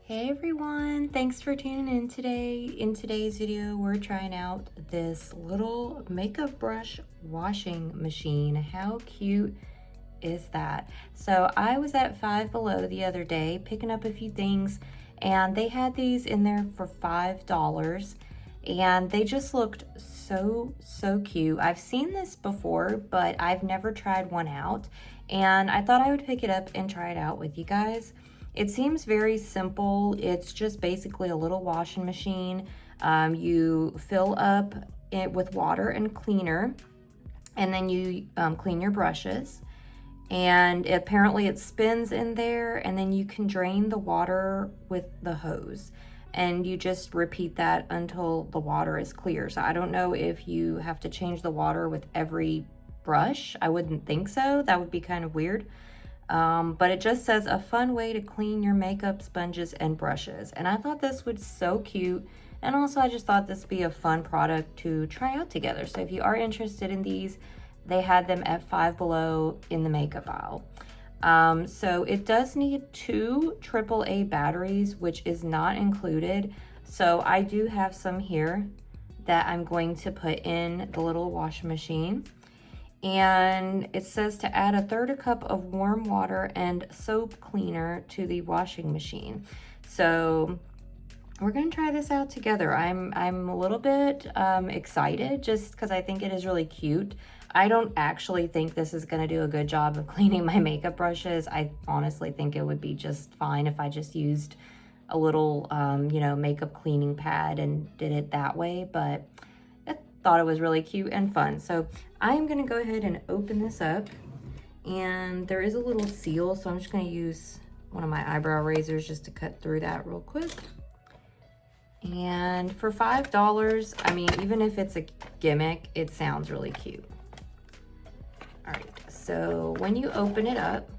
Hey everyone, thanks for tuning in today. In today's video, we're trying out this little makeup brush washing machine. How cute is that? So I was at Five Below the other day picking up a few things, and they had these in there for $5, and they just looked so cute. I've seen this before, but I've never tried one out, and I thought I would pick it up and try it out with you guys. It seems very simple. It's just basically a little washing machine. You fill up it with water and cleaner, and then you clean your brushes. And apparently it spins in there, and then you can drain the water with the hose. And you just repeat that until the water is clear. So I don't know if you have to change the water with every brush. I wouldn't think so. That would be kind of weird. But it just says a fun way to clean your makeup sponges and brushes. And I thought this was so cute. And also I just thought this would be a fun product to try out together. So if you are interested in these, they had them at Five Below in the makeup aisle. So it does need 2 AAA batteries, which is not included. So I do have some here that I'm going to put in the little washing machine. And it says to add 1/3 cup of warm water and soap cleaner to the washing machine. So we're gonna try this out together. I'm a little bit excited just because I think it is really cute. I don't actually think this is gonna do a good job of cleaning my makeup brushes. I honestly think it would be just fine if I just used a little, makeup cleaning pad and did it that way, but I thought it was really cute and fun. So I'm gonna go ahead and open this up, and there is a little seal, so I'm just gonna use one of my eyebrow razors just to cut through that real quick. And for $5, I mean, even if it's a gimmick, it sounds really cute. All right, so when you open it up,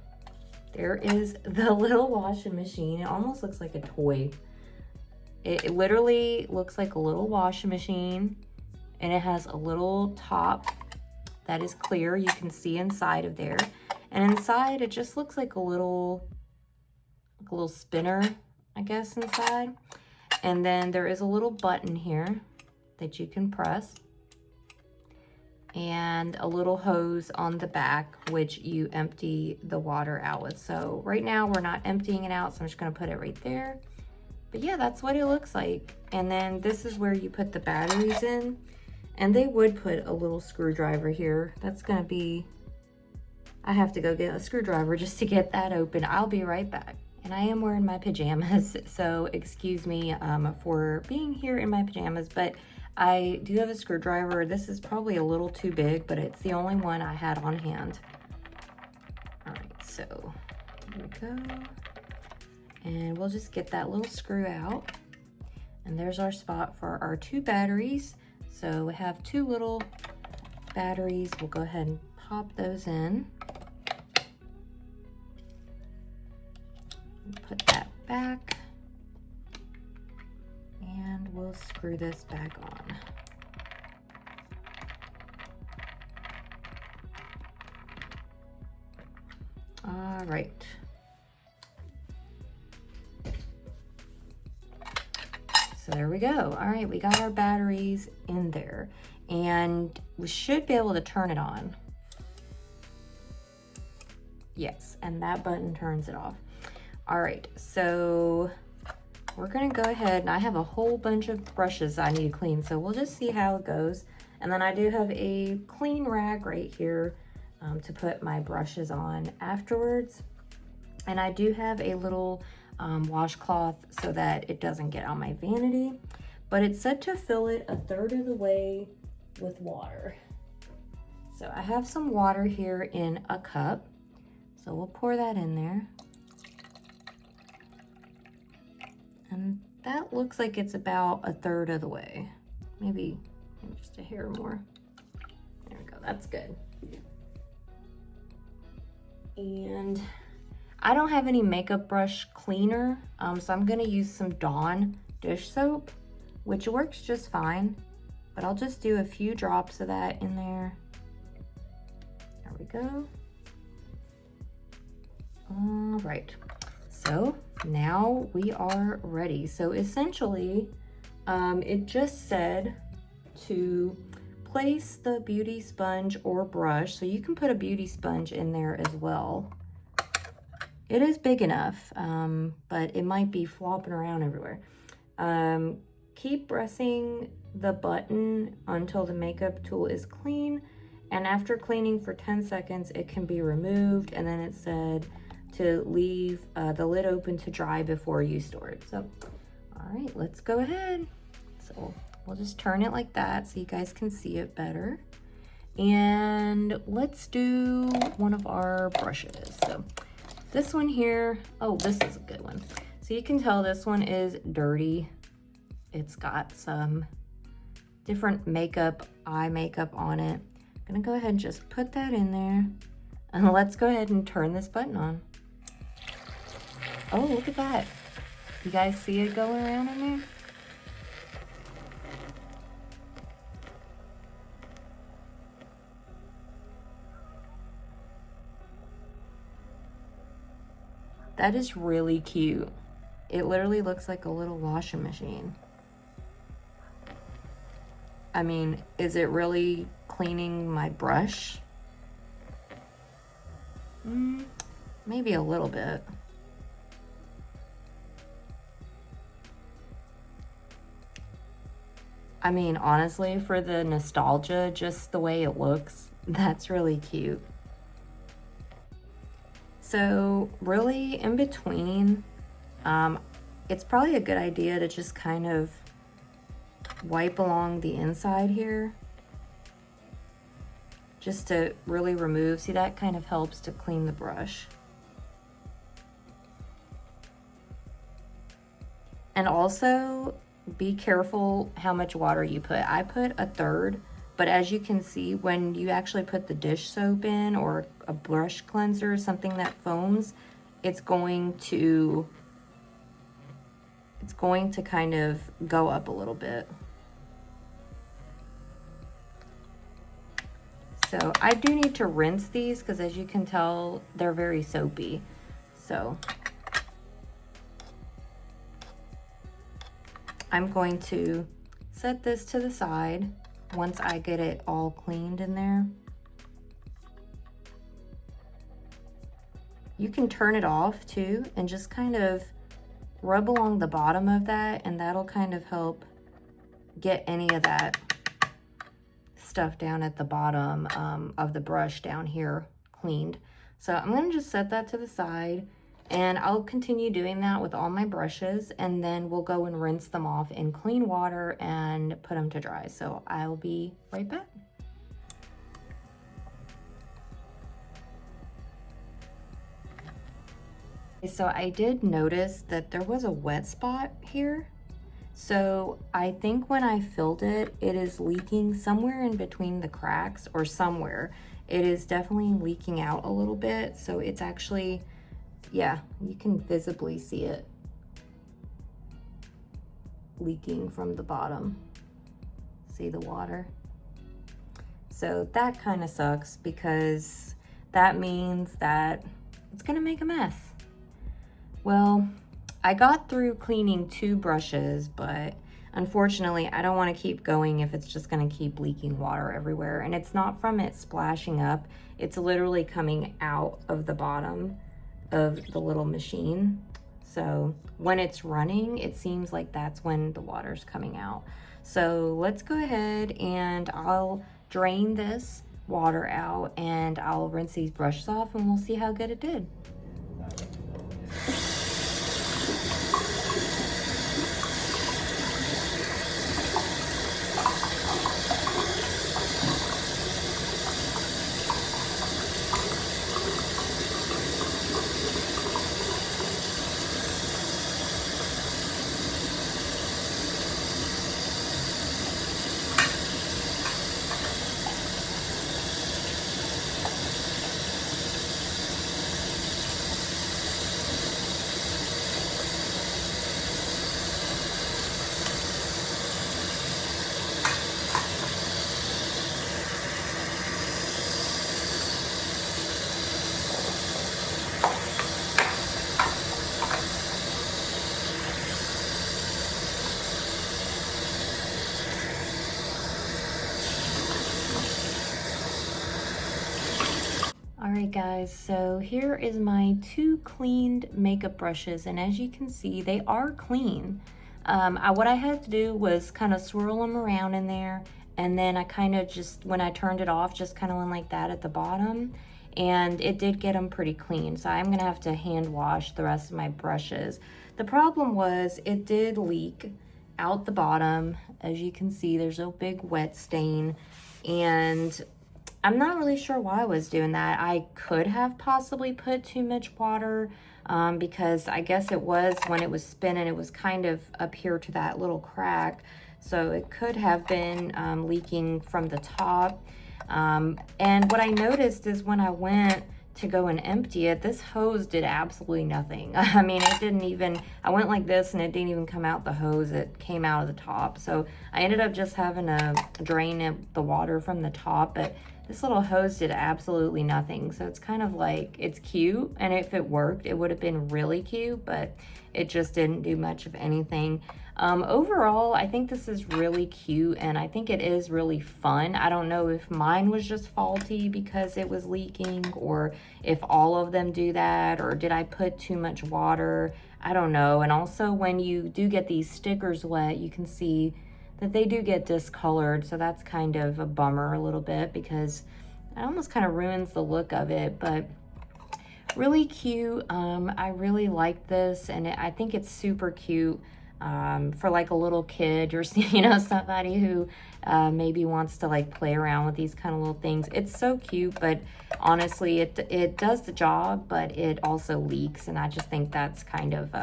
there is the little washing machine. It almost looks like a toy. It literally looks like a little washing machine, and it has a little top that is clear. You can see inside of there. And inside, it just looks like a little spinner, I guess, inside. And then there is a little button here that you can press, and a little hose on the back, which you empty the water out with. So right now we're not emptying it out, so I'm just gonna put it right there. But yeah, that's what it looks like. And then this is where you put the batteries in, and they would put a little screwdriver here. That's gonna be, I have to go get a screwdriver just to get that open. I'll be right back. And I am wearing my pajamas, so excuse me for being here in my pajamas, but I do have a screwdriver. This is probably a little too big, but it's the only one I had on hand. All right, so here we go. And we'll just get that little screw out. And there's our spot for our 2 batteries. So we have 2 little batteries. We'll go ahead and pop those in. Put that back, and we'll screw this back on. All right. So there we go. All right, we got our batteries in there, and we should be able to turn it on. Yes, and that button turns it off. All right, so we're gonna go ahead, and I have a whole bunch of brushes I need to clean, so we'll just see how it goes. And then I do have a clean rag right here to put my brushes on afterwards. And I do have a little washcloth so that it doesn't get on my vanity, but it's said to fill it 1/3 of the way with water. So I have some water here in a cup, so we'll pour that in there. And that looks like it's about 1/3 of the way. Maybe just a hair more. There we go, that's good. And I don't have any makeup brush cleaner, so I'm gonna use some Dawn dish soap, which works just fine. But I'll just do a few drops of that in there. There we go. All right. So now we are ready. So essentially, it just said to place the beauty sponge or brush. So you can put a beauty sponge in there as well. It is big enough, but it might be flopping around everywhere. Keep pressing the button until the makeup tool is clean. And after cleaning for 10 seconds, it can be removed. And then it said to leave the lid open to dry before you store it. So, all right, let's go ahead. So we'll just turn it like that so you guys can see it better. And let's do one of our brushes. So this one here, oh, this is a good one. So you can tell this one is dirty. It's got some different makeup, eye makeup on it. I'm gonna go ahead and just put that in there. And let's go ahead and turn this button on. Oh, look at that. You guys see it going around in there? That is really cute. It literally looks like a little washing machine. I mean, is it really cleaning my brush? Maybe a little bit. I mean, honestly, for the nostalgia, just the way it looks, that's really cute. So really in between, it's probably a good idea to just kind of wipe along the inside here, just to really remove. See, that kind of helps to clean the brush. And also be careful how much water you put. I put 1/3. But as you can see, when you actually put the dish soap in or a brush cleanser, something that foams, it's going to kind of go up a little bit. So I do need to rinse these because as you can tell, they're very soapy. So I'm going to set this to the side once I get it all cleaned in there. You can turn it off too and just kind of rub along the bottom of that, and that'll kind of help get any of that stuff down at the bottom of the brush down here cleaned. So I'm gonna just set that to the side, and I'll continue doing that with all my brushes, and then we'll go and rinse them off in clean water and put them to dry. So I'll be right back. So I did notice that there was a wet spot here. So I think when I filled it, it is leaking somewhere in between the cracks or somewhere. It is definitely leaking out a little bit. So it's actually, yeah, you can visibly see it leaking from the bottom. See the water? So that kind of sucks because that means that it's gonna make a mess. Well, I got through cleaning 2 brushes, but unfortunately I don't want to keep going if it's just going to keep leaking water everywhere. And it's not from it splashing up, it's literally coming out of the bottom of the little machine. So when it's running, it seems like that's when the water's coming out. So let's go ahead and I'll drain this water out and I'll rinse these brushes off and we'll see how good it did. Alright guys, so here is my 2 cleaned makeup brushes, and as you can see, they are clean. What I had to do was kind of swirl them around in there, and then I kind of just, when I turned it off, just kind of went like that at the bottom, and it did get them pretty clean. So I'm gonna have to hand wash the rest of my brushes. The problem was it did leak out the bottom. As you can see, there's a big wet stain, and I'm not really sure why I was doing that. I could have possibly put too much water because I guess it was, when it was spinning, it was kind of up here to that little crack. So it could have been leaking from the top. And what I noticed is when I went to go and empty it, this hose did absolutely nothing. I mean, it didn't even, I went like this and it didn't even come out the hose, it came out of the top. So I ended up just having to drain the water from the top, but this little hose did absolutely nothing. So it's kind of like, it's cute, and if it worked, it would have been really cute, but it just didn't do much of anything. Overall, I think this is really cute, and I think it is really fun. I don't know if mine was just faulty because it was leaking, or if all of them do that, or did I put too much water? I don't know. And also, when you do get these stickers wet, you can see that they do get discolored, so that's kind of a bummer a little bit because it almost kind of ruins the look of it. But really cute. I really like this, and I think it's super cute for like a little kid, or you know, somebody who maybe wants to like play around with these kind of little things. It's so cute, but honestly, it does the job, but it also leaks, and I just think that's kind of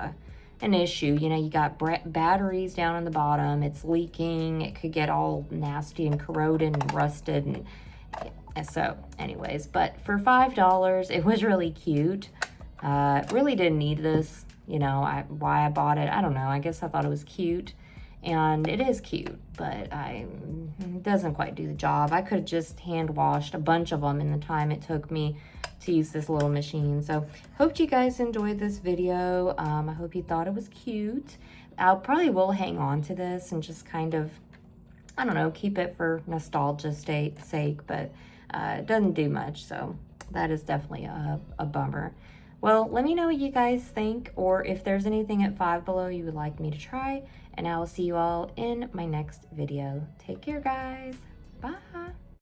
an issue. You know, you got batteries down on the bottom, it's leaking, it could get all nasty and corroded and rusted, and so anyways, but for $5, it was really cute. Really didn't need this, you know. Why I bought it, I don't know. I guess I thought it was cute, and it is cute, but it doesn't quite do the job. I could have just hand washed a bunch of them in the time it took me to use this little machine. So hope you guys enjoyed this video. I hope you thought it was cute. I'll probably will hang on to this and just kind of, I don't know, keep it for nostalgia's sake, but it doesn't do much, so that is definitely a bummer. Well, let me know what you guys think, or if there's anything at Five Below you would like me to try, and I will see you all in my next video. Take care, guys. Bye.